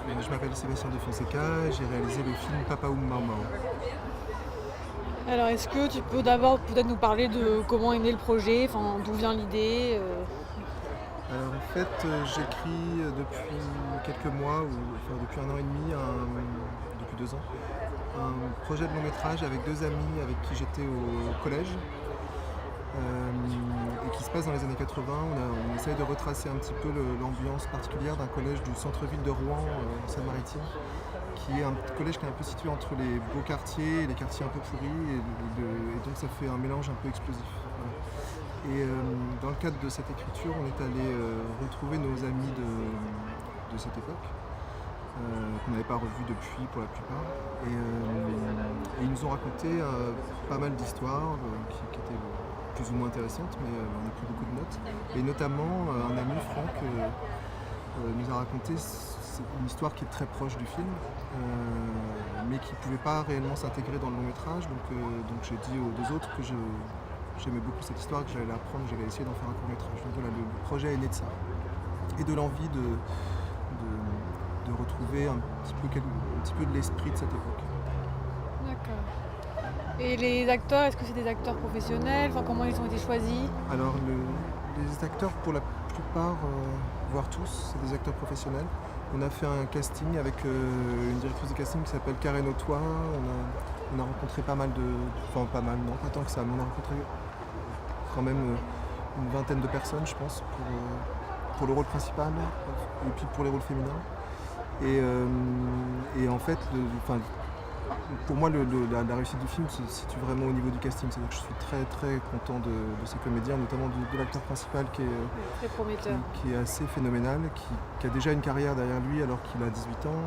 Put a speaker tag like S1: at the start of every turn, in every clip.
S1: Je m'appelle Sébastien de Fonseca, j'ai réalisé le film Papa Oum Mau Mau.
S2: Alors, est-ce que tu peux d'abord peut-être nous parler de comment est né le projet, enfin, d'où vient l'idée
S1: Alors en fait, j'écris depuis quelques mois, enfin depuis 1 an et demi, depuis 2 ans, un projet de long métrage avec 2 amis avec qui j'étais au collège et qui se passe dans les années 80. On essaye de retracer un petit peu l'ambiance particulière d'un collège du centre-ville de Rouen, en Seine-Maritime, qui est un collège qui est un peu situé entre les beaux quartiers et les quartiers un peu pourris, et donc ça fait un mélange un peu explosif. Voilà. Et dans le cadre de cette écriture, on est allé retrouver nos amis de cette époque, qu'on n'avait pas revus depuis pour la plupart. Et ils nous ont raconté pas mal d'histoires qui étaient plus ou moins intéressantes, mais on a pris beaucoup de notes. Et notamment, un ami, Franck, nous a raconté une histoire qui est très proche du film, mais qui ne pouvait pas réellement s'intégrer dans le long métrage. Donc j'ai dit aux 2 autres que j'aimais beaucoup cette histoire, que j'allais la prendre, que j'allais essayer d'en faire un court métrage. Donc voilà, le projet est né de ça. Et de l'envie de retrouver un petit peu de l'esprit de cette époque.
S2: D'accord. Et les acteurs, est-ce que c'est des acteurs professionnels? Enfin, comment ils ont été choisis?
S1: Alors les acteurs, pour la plupart, voire tous, c'est des acteurs professionnels. On a fait un casting avec une directrice de casting qui s'appelle Karen Autois. On a rencontré pas mal enfin pas mal, non, pas tant que ça, mais on a rencontré quand même une vingtaine de personnes, je pense, pour le rôle principal et puis pour les rôles féminins. Et en fait, pour moi, la réussite du film se situe vraiment au niveau du casting. C'est-à-dire que je suis très très content de ces comédiens, notamment de l'acteur principal
S2: Très prometteur.
S1: qui est assez phénoménal, qui a déjà une carrière derrière lui alors qu'il a 18 ans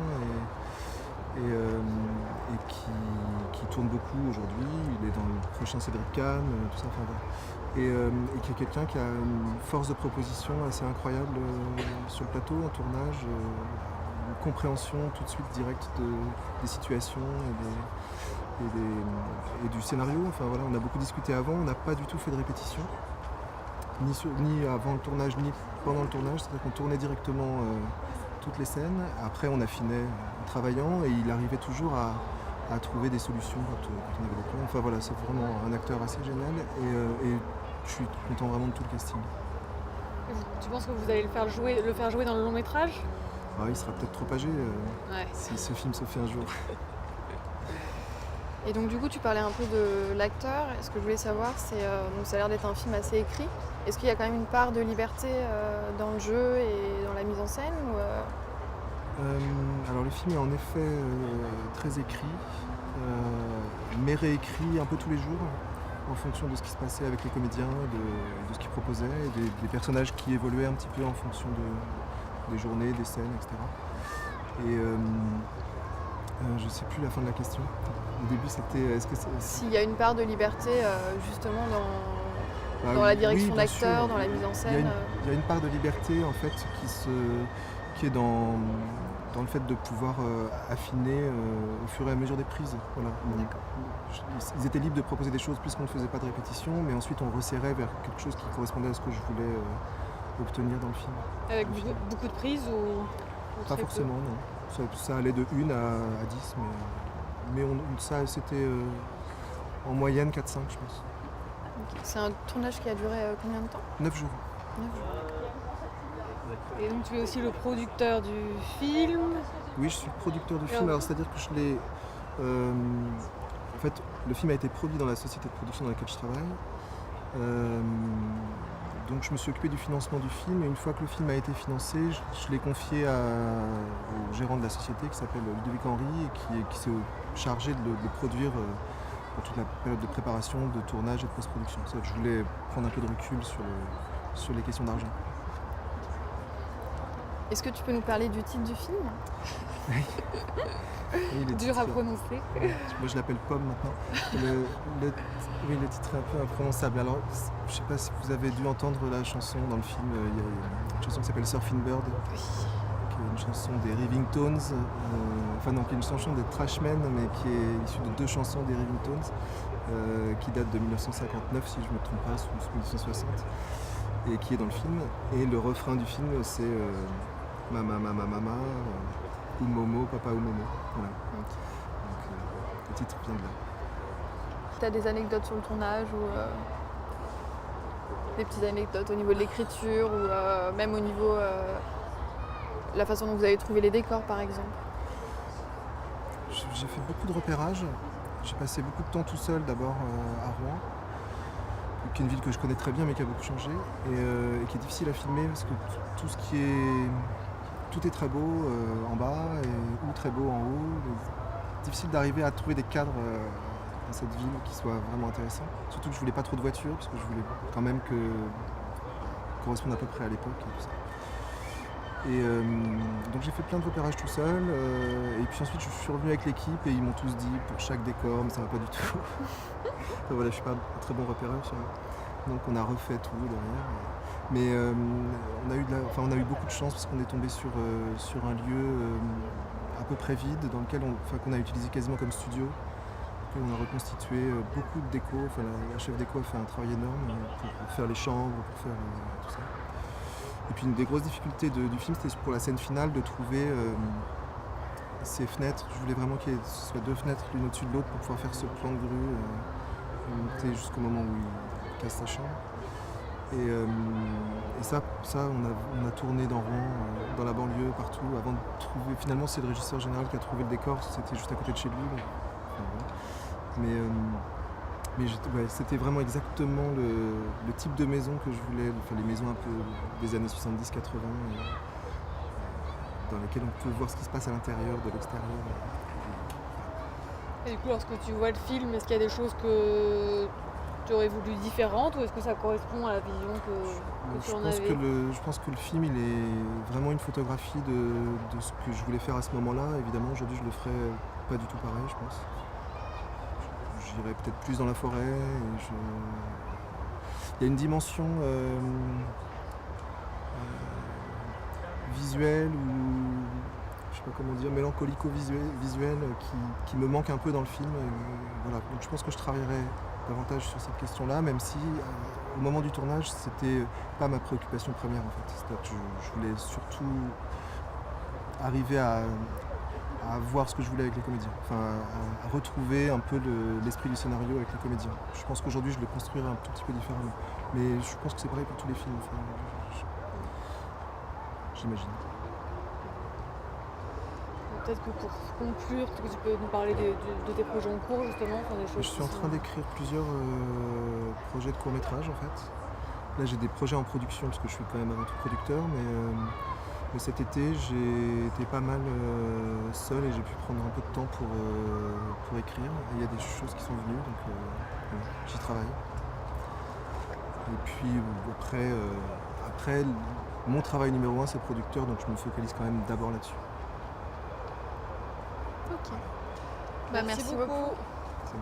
S1: et qui tourne beaucoup aujourd'hui. Il est dans le prochain Cédric Kahn, tout ça. Enfin, voilà. Et qui est quelqu'un qui a une force de proposition assez incroyable sur le plateau, en tournage. Une compréhension tout de suite directe des situations et du scénario. Enfin voilà, on a beaucoup discuté avant, on n'a pas du tout fait de répétition, ni avant le tournage ni pendant le tournage, c'est-à-dire qu'on tournait directement toutes les scènes. Après on affinait en travaillant et il arrivait toujours à trouver des solutions quand on avait des plans. Enfin voilà, c'est vraiment un acteur assez génial et je suis content vraiment de tout le casting.
S2: Tu penses que vous allez le faire jouer dans le long métrage?
S1: Il sera peut-être trop âgé si ce film se fait un jour.
S3: Et donc du coup tu parlais un peu de l'acteur, et ce que je voulais savoir c'est, donc ça a l'air d'être un film assez écrit, est-ce qu'il y a quand même une part de liberté dans le jeu et dans la mise en scène
S1: Alors le film est en effet très écrit, mais réécrit un peu tous les jours en fonction de ce qui se passait avec les comédiens, de ce qu'ils proposaient, et des personnages qui évoluaient un petit peu en fonction des journées, des scènes, etc. Et je sais plus la fin de la question. Au début c'était
S3: s'il y a une part de liberté justement dans la direction
S1: oui, bien
S3: d'acteur,
S1: sûr.
S3: dans la mise en scène.
S1: Il y a une part de liberté en fait qui est dans le fait de pouvoir affiner au fur et à mesure des prises. Voilà. Ils étaient libres de proposer des choses puisqu'on ne faisait pas de répétition, mais ensuite on resserrait vers quelque chose qui correspondait à ce que je voulais obtenir dans le film.
S2: Avec beaucoup de prises ou
S1: Pas
S2: très
S1: forcément, non. Ça allait de 1 à 10, mais ça c'était en moyenne 4-5, je pense.
S3: Okay. C'est un tournage qui a duré combien de temps?
S1: 9 jours.
S3: 9 jours.
S2: peu? Et donc tu es aussi le producteur du film?
S1: Oui, je suis le producteur du film. Alors c'est-à-dire que je l'ai... en fait, le film a été produit dans la société de production dans laquelle je travaille. Donc je me suis occupé du financement du film, et une fois que le film a été financé, je l'ai confié au gérant de la société qui s'appelle Ludovic Henry et qui s'est chargé de le produire pour toute la période de préparation, de tournage et de post-production. Je voulais prendre un peu de recul sur les questions d'argent.
S3: Est-ce que tu peux nous parler du titre du film?
S1: Oui,
S2: Dur à prononcer.
S1: Moi je l'appelle Pomme maintenant. Oui, le titre est un peu imprononçable. Alors, je ne sais pas si vous avez dû entendre la chanson dans le film. Il y a une chanson qui s'appelle Surfing Bird, qui est une chanson des Rivingtones. Qui est une chanson des Trashmen, mais qui est issue de 2 chansons des Rivingtones, qui datent de 1959, si je ne me trompe pas, ou 1960, et qui est dans le film. Et le refrain du film, c'est Mama, mama, mama. ou Momo, Papa ou Momo. Voilà.
S3: Ok.
S1: Donc, le titre vient de là.
S3: Tu as des anecdotes sur le tournage ou des petites anecdotes au niveau de l'écriture ou même au niveau la façon dont vous avez trouvé les décors par exemple?
S1: J'ai fait beaucoup de repérage. J'ai passé beaucoup de temps tout seul d'abord à Rouen, qui est une ville que je connais très bien mais qui a beaucoup changé et qui est difficile à filmer parce que tout est très beau en bas ou très beau en haut. Difficile d'arriver à trouver des cadres dans cette ville qui soient vraiment intéressants. Surtout que je voulais pas trop de voitures parce que je voulais quand même que corresponde à peu près à l'époque et tout ça. Et donc j'ai fait plein de repérages tout seul et puis ensuite je suis revenu avec l'équipe et ils m'ont tous dit pour chaque décor mais ça va pas du tout. Enfin, voilà, je suis pas un très bon repéreur donc on a refait tout derrière. Mais on a eu beaucoup de chance parce qu'on est tombé sur un lieu à peu près vide dans lequel qu'on a utilisé quasiment comme studio. On a reconstitué beaucoup de déco. Enfin, la chef déco a fait un travail énorme pour faire les chambres, pour faire tout ça. Et puis une des grosses difficultés du film, c'était pour la scène finale de trouver ces fenêtres. Je voulais vraiment qu'il y ait soit 2 fenêtres l'une au-dessus de l'autre pour pouvoir faire ce plan de grue monter jusqu'au moment où il casse sa chambre. Et ça on a tourné dans Rouen, dans la banlieue, partout, avant de trouver. Finalement, c'est le régisseur général qui a trouvé le décor, c'était juste à côté de chez lui. Donc, voilà. Mais c'était vraiment exactement le type de maison que je voulais, enfin, les maisons un peu des années 70-80, dans lesquelles on peut voir ce qui se passe à l'intérieur, de l'extérieur.
S2: Et du coup, lorsque tu vois le film, est-ce qu'il y a des choses que tu aurais voulu différentes ou est-ce que ça correspond à la vision que tu en avais?
S1: Je pense que le film, il est vraiment une photographie de ce que je voulais faire à ce moment-là. Évidemment, aujourd'hui, je le ferais pas du tout pareil, je pense. J'irais peut-être plus dans la forêt. Il y a une dimension visuelle ou je sais pas comment dire, mélancolico-visuelle qui me manque un peu dans le film. Voilà. Donc je pense que je travaillerai davantage sur cette question-là, même si au moment du tournage, c'était pas ma préoccupation première en fait. C'est-à-dire que je voulais surtout arriver à voir ce que je voulais avec les comédiens, enfin à retrouver un peu l'esprit du scénario avec les comédiens. Je pense qu'aujourd'hui je le construirai un tout petit peu différemment, mais je pense que c'est pareil pour tous les films, enfin, j'imagine.
S2: Peut-être que pour conclure, peut-être que tu peux nous parler de tes projets en cours justement, enfin, des choses.
S1: Je suis en train d'écrire plusieurs projets de court-métrage en fait. Là j'ai des projets en production parce que je suis quand même avant tout producteur, mais cet été j'ai été pas mal seul et j'ai pu prendre un peu de temps pour écrire. Et il y a des choses qui sont venues donc j'y travaille. Et puis après mon travail numéro 1 c'est producteur, donc je me focalise quand même d'abord là-dessus.
S3: Ok. Merci beaucoup.
S1: C'est bon.